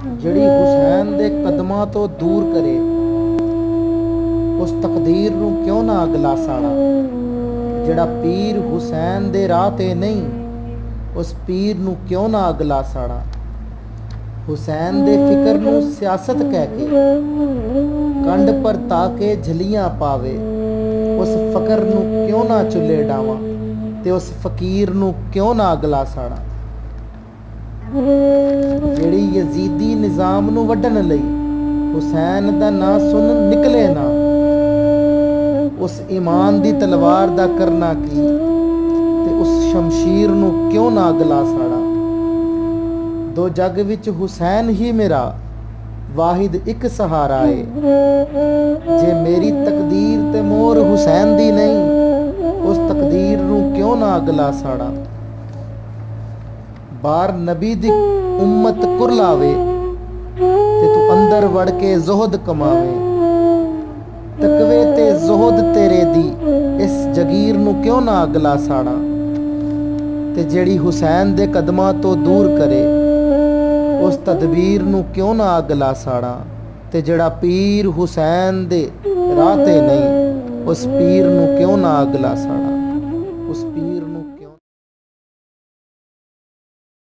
ਜਿਹੜੀ ਹੁਸੈਨ ਦੇ ਕਦਮਾਂ ਤੋਂ ਦੂਰ ਕਰੇ, ਉਸ ਤਕਦੀਰ ਨੂੰ ਕਿਉਂ ਨਾ ਅਗਲਾ ਸਾੜਾ। ਜਿਹੜਾ ਪੀਰ ਹੁਸੈਨ ਦੇ ਰਾਹ ਤੇ ਨਹੀਂ, ਉਸ ਪੀਰ ਨੂੰ ਕਿਉਂ ਨਾ ਅਗਲਾ ਸਾੜਾ। ਹੁਸੈਨ ਦੇ ਫਿਕਰ ਨੂੰ ਸਿਆਸਤ ਕਹਿ ਕੇ ਕੰਡ ਪਰ ਤਾ ਕੇ ਝਲੀਆਂ ਪਾਵੇ, ਉਸ ਫਕਰ ਨੂੰ ਕਿਉਂ ਨਾ ਚੁੱਲੇ ਡਾਵਾਂ ਤੇ ਉਸ ਫਕੀਰ ਨੂੰ ਕਿਉਂ ਨਾ ਅਗਲਾ ਸਾੜਾ। ਜਿਹੜੀ ਯਜ਼ੀਦੀ ਨਿਜ਼ਾਮ ਨੂੰ ਵੱਢਣ ਲਈ ਹੁਸੈਨ ਦਾ ਨਾਂ ਸੁਣ ਨਿਕਲੇ ਨਾ, ਉਸ ਈਮਾਨ ਦੀ ਤਲਵਾਰ ਦਾ ਕਰਨਾ ਕੀ ਤੇ ਉਸ ਸ਼ਮਸ਼ੀਰ ਨੂੰ ਕਿਉਂ ਨਾ ਅਗਲਾ ਸਾੜਾ। ਦੋ ਜੱਗ ਵਿੱਚ ਹੁਸੈਨ ਹੀ ਮੇਰਾ ਵਾਹਿਦ ਇੱਕ ਸਹਾਰਾ ਏ। ਜੇ ਮੇਰੀ ਤਕਦੀਰ ਤੇ ਮੋਹਰ ਹੁਸੈਨ ਦੀ ਨਹੀਂ, ਉਸ ਤਕਦੀਰ ਨੂੰ ਕਿਉਂ ਨਾ ਅਗਲਾ ਸਾੜਾ। ਬਾਹਰ ਨਬੀ ਦੀ ਉਮਤ ਕੁਰਲਾਵੇ ਤੇ ਤੂੰ ਅੰਦਰ ਵੜ ਕੇ ਜ਼ੁਹਦ ਕਮਾਵੇ। ਤਕਵੇ ਤੇ ਜ਼ੁਹਦ ਤੇਰੇ ਦੀ ਇਸ ਜਗੀਰ ਨੂੰ ਕਿਉਂ ਨਾ ਅਗਲਾ ਸਾੜਾ। ਤੇ ਜਿਹੜੀ ਹੁਸੈਨ ਦੇ ਕਦਮਾਂ ਤੋਂ ਦੂਰ ਕਰੇ, ਉਸ ਤਦਬੀਰ ਨੂੰ ਕਿਉਂ ਨਾ ਅਗਲਾ ਸਾੜਾ। ਤੇ ਜਿਹੜਾ ਪੀਰ ਹੁਸੈਨ ਦੇ ਰਾਹ ਤੇ ਨਹੀਂ, ਉਸ ਪੀਰ ਨੂੰ ਕਿਉਂ ਨਾ ਅਗਲਾ ਸਾੜਾ। ਉਸ ਪੀਰ ਨੂੰ